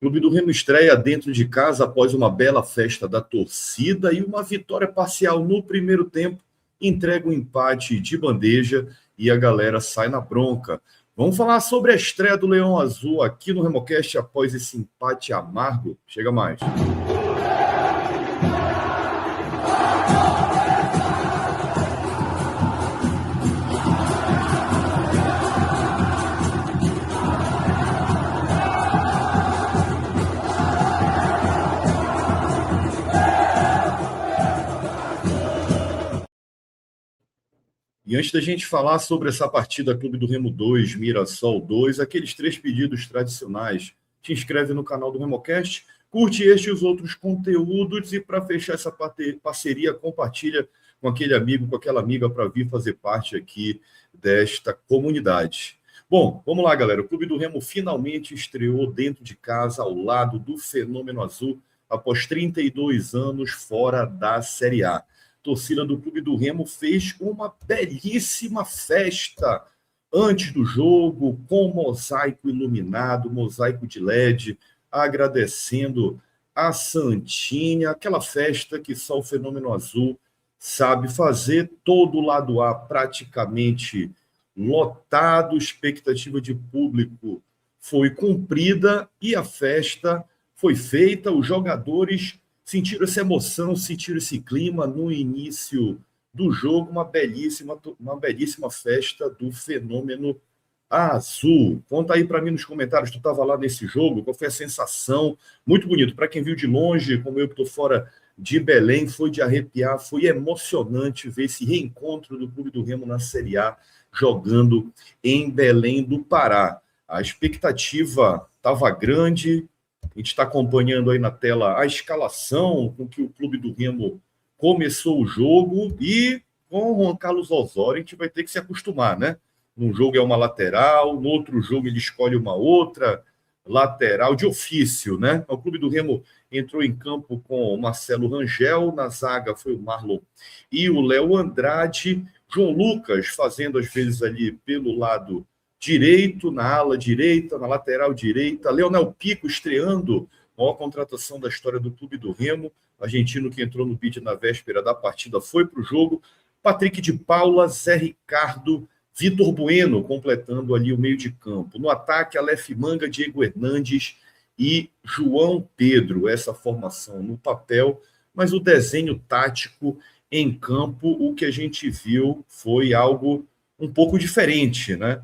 Clube do Remo estreia dentro de casa após uma bela festa da torcida e uma vitória parcial no primeiro tempo, entrega um empate de bandeja e a galera sai na bronca. Vamos falar sobre a estreia do Leão Azul aqui no RemoCast após esse empate amargo. Chega mais. E antes da gente falar sobre essa partida Clube do Remo 2, Mirassol 2, aqueles 3 pedidos tradicionais, te inscreve no canal do RemoCast, curte este e os outros conteúdos e para fechar essa parceria, compartilha com aquele amigo, com aquela amiga para vir fazer parte aqui desta comunidade. Bom, vamos lá, galera. O Clube do Remo finalmente estreou dentro de casa ao lado do Fenômeno Azul após 32 anos fora da Série A. Torcida do Clube do Remo fez uma belíssima festa antes do jogo, com mosaico iluminado, mosaico de LED, agradecendo a Santinha, aquela festa que só o Fenômeno Azul sabe fazer, todo o lado A praticamente lotado, expectativa de público foi cumprida e a festa foi feita, os jogadores sentiram essa emoção, sentiram esse clima no início do jogo, uma belíssima festa do Fenômeno Azul. Conta aí para mim nos comentários, tu estava lá nesse jogo, qual foi a sensação? Muito bonito. Para quem viu de longe, como eu que estou fora de Belém, foi de arrepiar, foi emocionante ver esse reencontro do Clube do Remo na Série A, jogando em Belém do Pará. A expectativa estava grande. A gente está acompanhando aí na tela a escalação com que o Clube do Remo começou o jogo e com o Juan Carlos Osório a gente vai ter que se acostumar, né? Num jogo é uma lateral, no outro jogo ele escolhe uma outra lateral de ofício, né? O Clube do Remo entrou em campo com o Marcelo Rangel, na zaga foi o Marlon e o Léo Andrade, João Lucas fazendo às vezes ali pelo lado direito, na ala direita, na lateral direita. Leonel Pico estreando, maior contratação da história do Clube do Remo. Argentino que entrou no bid na véspera da partida foi para o jogo. Patrick de Paula, Zé Ricardo, Vitor Bueno completando ali o meio de campo. No ataque, Aleph Manga, Diego Hernandes e João Pedro. Essa formação no papel, mas o desenho tático em campo, o que a gente viu foi algo um pouco diferente, né?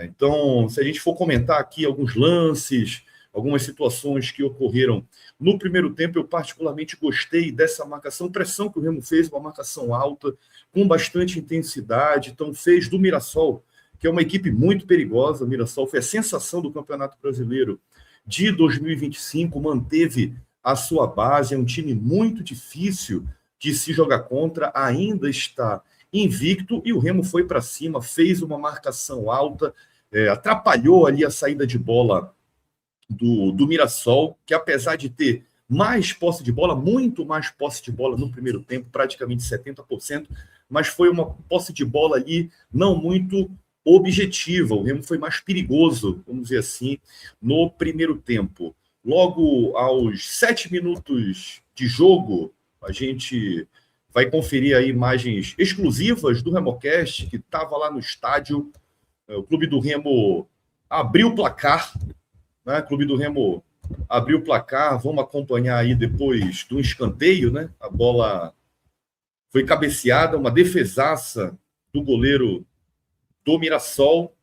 Então, se a gente for comentar aqui alguns lances, algumas situações que ocorreram no primeiro tempo, eu particularmente gostei dessa pressão que o Remo fez, uma marcação alta, com bastante intensidade. Então, fez do Mirassol, que é uma equipe muito perigosa. O Mirassol foi a sensação do Campeonato Brasileiro de 2025, manteve a sua base, é um time muito difícil de se jogar contra, ainda está invicto, e o Remo foi para cima, fez uma marcação alta, atrapalhou ali a saída de bola do Mirassol, que apesar de ter mais posse de bola, muito mais posse de bola no primeiro tempo, praticamente 70%, mas foi uma posse de bola ali não muito objetiva. O Remo foi mais perigoso, vamos dizer assim, no primeiro tempo. Logo aos 7 minutos de jogo, a gente vai conferir aí imagens exclusivas do RemoCast, que estava lá no estádio. O Clube do Remo abriu o placar, né? O Clube do Remo abriu o placar. Vamos acompanhar aí depois do escanteio, né? A bola foi cabeceada, uma defesaça do goleiro do Mirassol.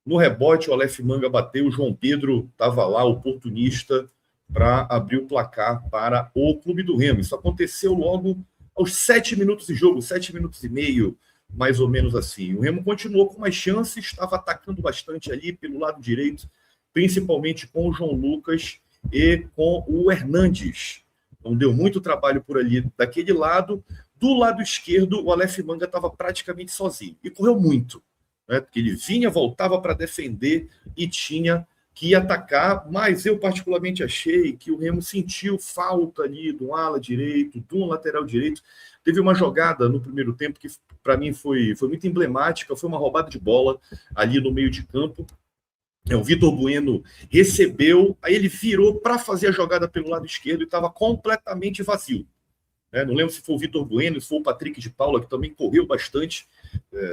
No rebote, o Aleph Manga bateu, o João Pedro estava lá, oportunista, para abrir o placar para o Clube do Remo. Isso aconteceu logo aos 7 minutos de jogo, 7 minutos e meio, mais ou menos assim. O Remo continuou com mais chances, estava atacando bastante ali pelo lado direito, principalmente com o João Lucas e com o Hernandes. Então deu muito trabalho por ali daquele lado. Do lado esquerdo, o Aleph Manga estava praticamente sozinho. E correu muito, né? Porque ele vinha, voltava para defender e tinha que atacar, mas eu particularmente achei que o Remo sentiu falta ali do ala direito, do lateral direito. Teve uma jogada no primeiro tempo que para mim foi muito emblemática, foi uma roubada de bola ali no meio de campo, O Vitor Bueno recebeu, aí ele virou para fazer a jogada pelo lado esquerdo e estava completamente vazio. Não lembro se foi o Vitor Bueno, se foi o Patrick de Paula, que também correu bastante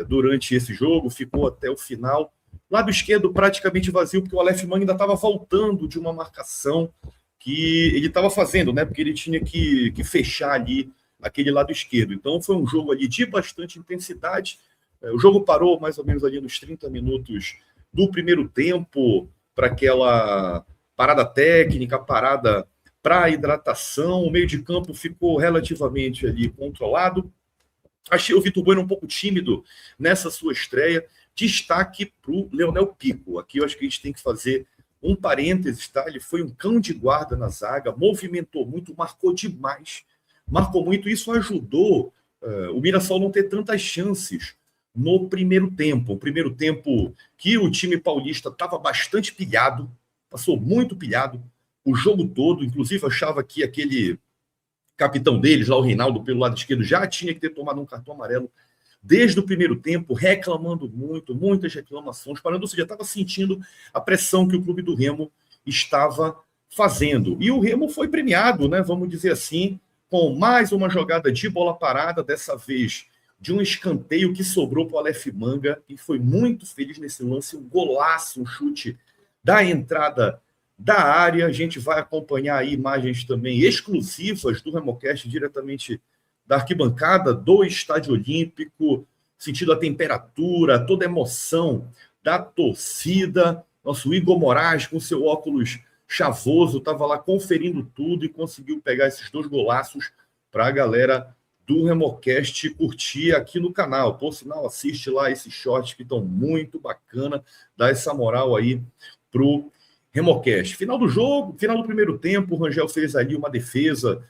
durante esse jogo, ficou até o final. Lado esquerdo praticamente vazio, porque o Aleph Manga ainda estava voltando de uma marcação que ele estava fazendo, porque ele tinha que fechar ali aquele lado esquerdo. Então foi um jogo ali de bastante intensidade. O jogo parou mais ou menos ali nos 30 minutos do primeiro tempo, para aquela parada técnica, parada para hidratação. O meio de campo ficou relativamente ali controlado. Achei o Vitor Bueno um pouco tímido nessa sua estreia. Destaque para o Leonel Pico. Aqui eu acho que a gente tem que fazer um parênteses, tá? Ele foi um cão de guarda na zaga, movimentou muito, marcou demais, marcou muito. Isso ajudou o Mirassol não ter tantas chances no primeiro tempo. O primeiro tempo que o time paulista estava bastante pilhado, passou muito pilhado o jogo todo. Inclusive, achava que aquele capitão deles, lá o Reinaldo, pelo lado esquerdo, já tinha que ter tomado um cartão amarelo desde o primeiro tempo, reclamando muito, muitas reclamações, parando, ou seja, estava sentindo a pressão que o clube do Remo estava fazendo. E o Remo foi premiado, vamos dizer assim, com mais uma jogada de bola parada, dessa vez de um escanteio que sobrou para o Aleph Manga, e foi muito feliz nesse lance, um golaço, um chute da entrada da área. A gente vai acompanhar aí imagens também exclusivas do RemoCast diretamente da arquibancada do Estádio Olímpico, sentindo a temperatura, toda a emoção da torcida. Nosso Igor Moraes, com seu óculos chavoso, estava lá conferindo tudo e conseguiu pegar esses 2 golaços para a galera do RemoCast curtir aqui no canal. Por sinal, assiste lá esses shorts que estão muito bacana, dá essa moral aí pro RemoCast. Final do jogo, final do primeiro tempo, o Rangel fez ali uma defesa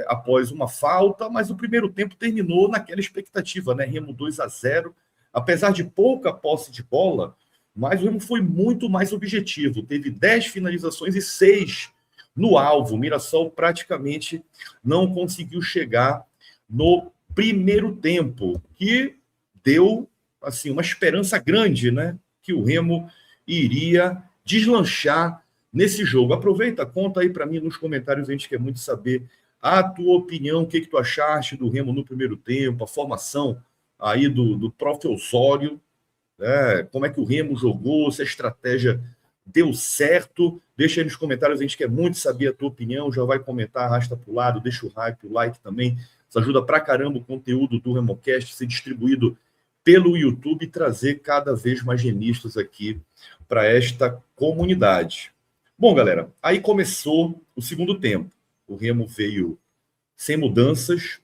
após uma falta, mas o primeiro tempo terminou naquela expectativa, Remo 2-0, apesar de pouca posse de bola, mas o Remo foi muito mais objetivo, teve 10 finalizações e 6 no alvo. O Mirassol praticamente não conseguiu chegar no primeiro tempo, que deu assim uma esperança grande, que o Remo iria deslanchar nesse jogo. Aproveita, conta aí para mim nos comentários, a gente quer muito saber a tua opinião, o que tu achaste do Remo no primeiro tempo, a formação aí do Prof. Osório, como é que o Remo jogou, se a estratégia deu certo. Deixa aí nos comentários, a gente quer muito saber a tua opinião. Já vai comentar, arrasta para o lado, deixa o hype, o like também. Isso ajuda pra caramba o conteúdo do RemoCast ser distribuído pelo YouTube e trazer cada vez mais remistas aqui para esta comunidade. Bom, galera, aí começou o segundo tempo. O Remo veio sem mudanças,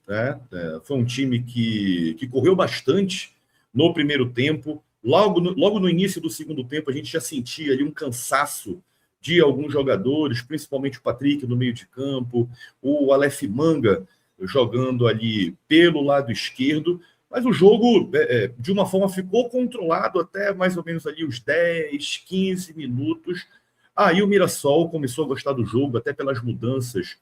foi um time que correu bastante no primeiro tempo. Logo no início do segundo tempo, a gente já sentia ali um cansaço de alguns jogadores, principalmente o Patrick no meio de campo, o Aleph Manga jogando ali pelo lado esquerdo, mas o jogo, de uma forma, ficou controlado até mais ou menos ali os 10, 15 minutos. Aí o Mirassol começou a gostar do jogo, até pelas mudanças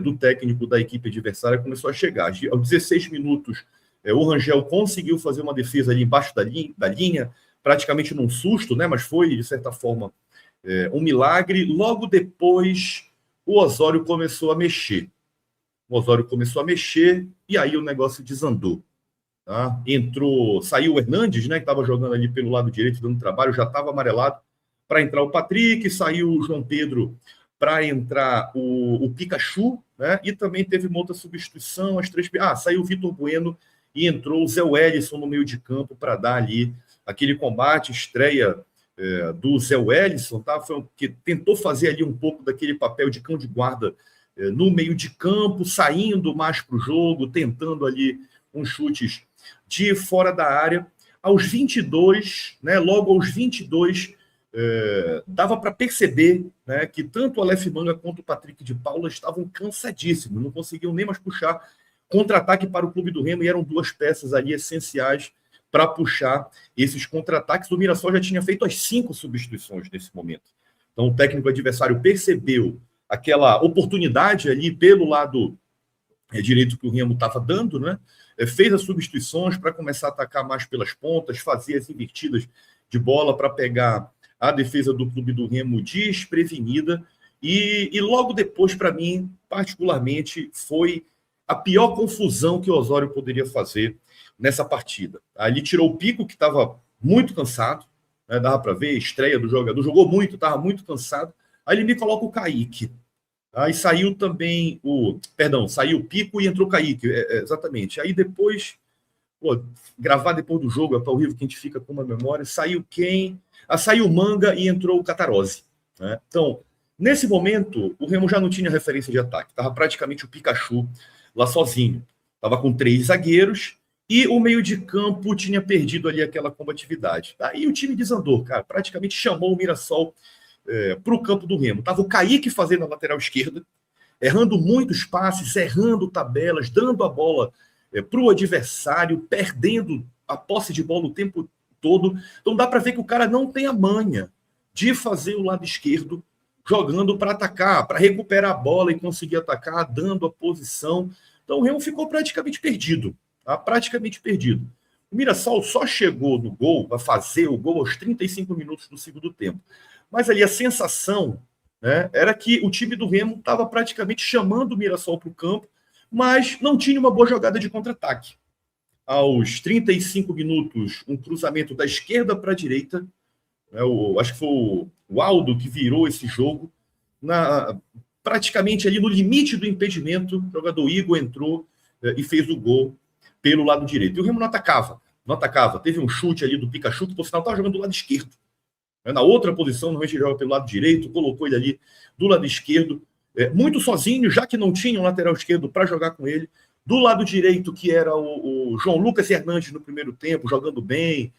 do técnico da equipe adversária, começou a chegar. Aos 16 minutos, o Rangel conseguiu fazer uma defesa ali embaixo da linha, praticamente num susto, mas foi, de certa forma, um milagre. Logo depois, o Osório começou a mexer. E aí o negócio desandou. Tá? Saiu o Hernandes, que estava jogando ali pelo lado direito, dando trabalho, já estava amarelado, para entrar o Patrick, saiu o João Pedro para entrar o Pikachu, e também teve uma outra substituição, saiu o Vitor Bueno e entrou o Zé Wellison no meio de campo para dar ali aquele combate, estreia do Zé Wellison, tá? Que tentou fazer ali um pouco daquele papel de cão de guarda no meio de campo, saindo mais para o jogo, tentando ali uns chutes de fora da área. Aos 22, logo aos 22, dava para perceber que tanto o Aleph Manga quanto o Patrick de Paula estavam cansadíssimos, não conseguiam nem mais puxar contra-ataque para o clube do Remo, e eram 2 peças ali essenciais para puxar esses contra-ataques. O Mirassol já tinha feito as 5 substituições nesse momento. Então o técnico adversário percebeu aquela oportunidade ali pelo lado direito que o Remo estava dando, fez as substituições para começar a atacar mais pelas pontas, fazer as invertidas de bola para pegar a defesa do Clube do Remo desprevenida, e logo depois, para mim, particularmente, foi a pior confusão que o Osório poderia fazer nessa partida. Ele tirou o Pico, que estava muito cansado, né, dava para ver a estreia do jogador, jogou muito, estava muito cansado. Aí ele me coloca o Kaique. Aí saiu também saiu o Pico e entrou o Kaique, exatamente. Aí depois, gravar depois do jogo é tão horrível que a gente fica com uma memória. Saiu quem? Saiu o Manga e entrou o Catarose. Né? Então, nesse momento, o Remo já não tinha referência de ataque. Estava praticamente o Pikachu lá sozinho. Estava com 3 zagueiros e o meio de campo tinha perdido ali aquela combatividade. Aí o time desandou, cara. Praticamente chamou o Mirassol para o campo do Remo. Estava o Kaique fazendo a lateral esquerda, errando muitos passes, errando tabelas, dando a bola para o adversário, perdendo a posse de bola o tempo todo. Então dá para ver que o cara não tem a manha de fazer o lado esquerdo, jogando para atacar, para recuperar a bola e conseguir atacar, dando a posição. Então o Remo ficou praticamente perdido, tá? Praticamente perdido. O Mirassol só chegou no gol, a fazer o gol aos 35 minutos do segundo tempo. Mas ali a sensação, né, era que o time do Remo estava praticamente chamando o Mirassol para o campo, mas não tinha uma boa jogada de contra-ataque. Aos 35 minutos, um cruzamento da esquerda para a direita, né, acho que foi o Aldo que virou esse jogo, praticamente ali no limite do impedimento, o jogador Igor entrou e fez o gol pelo lado direito. E o Remo não atacava. Teve um chute ali do Pikachu, que por sinal estava jogando do lado esquerdo. Na outra posição, normalmente ele joga pelo lado direito, colocou ele ali do lado esquerdo, muito sozinho, já que não tinha um lateral esquerdo para jogar com ele. Do lado direito, que era o João Lucas Hernandes no primeiro tempo, jogando bem,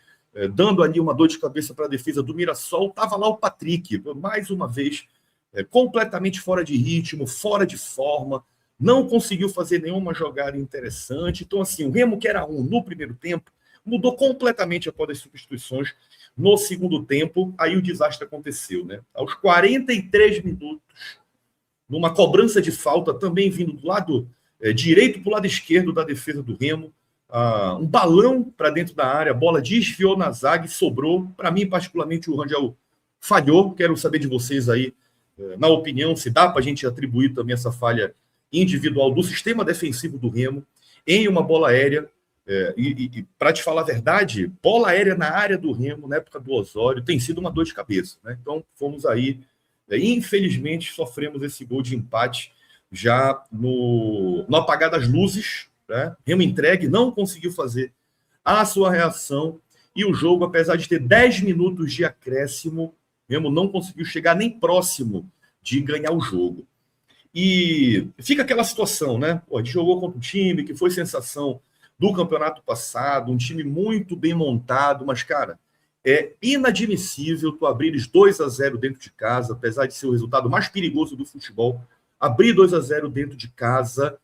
dando ali uma dor de cabeça para a defesa do Mirassol, estava lá o Patrick, mais uma vez, completamente fora de ritmo, fora de forma, não conseguiu fazer nenhuma jogada interessante. Então, assim, o Remo, que era no primeiro tempo, mudou completamente após as substituições. No segundo tempo, aí o desastre aconteceu, né? Aos 43 minutos, numa cobrança de falta, também vindo do lado direito para o lado esquerdo da defesa do Remo, um balão para dentro da área, a bola desviou na zaga e sobrou. Para mim, particularmente, o Rangel falhou. Quero saber de vocês aí, na opinião, se dá para a gente atribuir também essa falha individual do sistema defensivo do Remo em uma bola aérea. E para te falar a verdade, bola aérea na área do Remo, na época do Osório, tem sido uma dor de cabeça, né? Então, fomos aí, infelizmente, sofremos esse gol de empate já no apagar das luzes, né? Remo entregue, não conseguiu fazer a sua reação, e o jogo, apesar de ter 10 minutos de acréscimo, Remo não conseguiu chegar nem próximo de ganhar o jogo. E fica aquela situação, né? A gente jogou contra um time que foi sensação do campeonato passado, um time muito bem montado, mas, cara, é inadmissível tu abrires 2-0 dentro de casa, apesar de ser o resultado mais perigoso do futebol, abrir 2-0 dentro de casa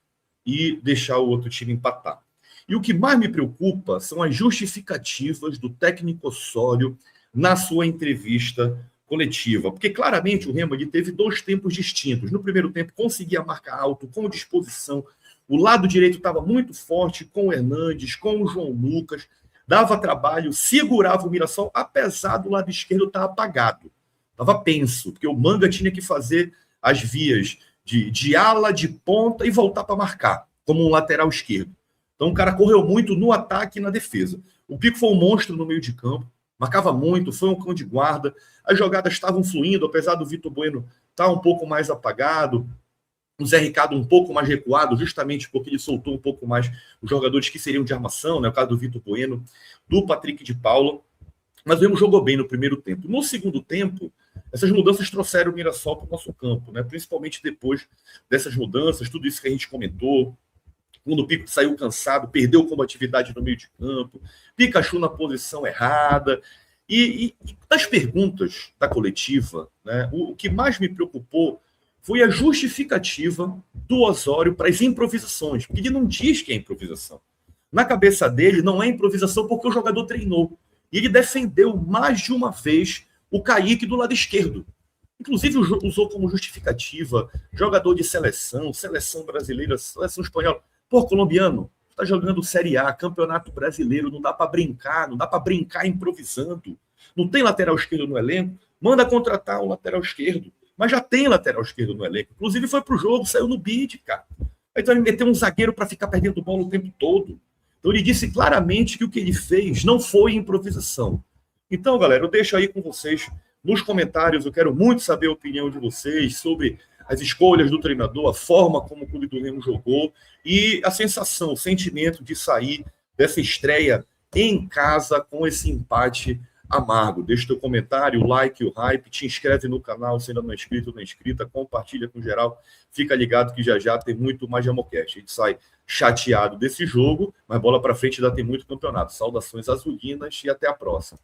e deixar o outro time empatar. E o que mais me preocupa são as justificativas do técnico Osório na sua entrevista coletiva, porque claramente o Remo ele teve 2 tempos distintos. No primeiro tempo conseguia marcar alto, com disposição. O lado direito estava muito forte, com o Hernandes, com o João Lucas, dava trabalho, segurava o Mirassol, apesar do lado esquerdo estar apagado. Estava penso, porque o Manga tinha que fazer as vias de ala, de ponta e voltar para marcar, como um lateral esquerdo. Então o cara correu muito no ataque e na defesa. O Pico foi um monstro no meio de campo, marcava muito, foi um cão de guarda, as jogadas estavam fluindo, apesar do Vitor Bueno estar um pouco mais apagado, o Zé Ricardo um pouco mais recuado, justamente porque ele soltou um pouco mais os jogadores que seriam de armação, né? O caso do Vitor Bueno, do Patrick de Paula. Mas o Remo jogou bem no primeiro tempo. No segundo tempo, essas mudanças trouxeram o Mirassol para o nosso campo, né? Principalmente depois dessas mudanças, tudo isso que a gente comentou. Quando o Pico saiu cansado, perdeu combatividade no meio de campo, Pikachu na posição errada. E das perguntas da coletiva, né, o que mais me preocupou foi a justificativa do Osório para as improvisações, porque ele não diz que é improvisação. Na cabeça dele, não é improvisação porque o jogador treinou. E ele defendeu mais de uma vez o Kaique do lado esquerdo. Inclusive, usou como justificativa jogador de seleção, seleção brasileira, seleção espanhola. Pô, colombiano, tá jogando Série A, Campeonato Brasileiro, não dá para brincar improvisando. Não tem lateral esquerdo no elenco. Manda contratar um lateral esquerdo. Mas já tem lateral esquerdo no elenco. Inclusive foi pro jogo, saiu no bid, cara. Então ele meteu um zagueiro para ficar perdendo bola o tempo todo. Então ele disse claramente que o que ele fez não foi improvisação. Então, galera, eu deixo aí com vocês nos comentários. Eu quero muito saber a opinião de vocês sobre as escolhas do treinador, a forma como o Clube do Remo jogou e a sensação, o sentimento de sair dessa estreia em casa com esse empate amargo. Deixa teu comentário, o like, o hype, te inscreve no canal se ainda não é inscrito ou não é inscrita, compartilha com geral, fica ligado que já já tem muito mais Remocast. A gente sai chateado desse jogo, mas bola para frente ainda tem muito campeonato. Saudações azulinas e até a próxima.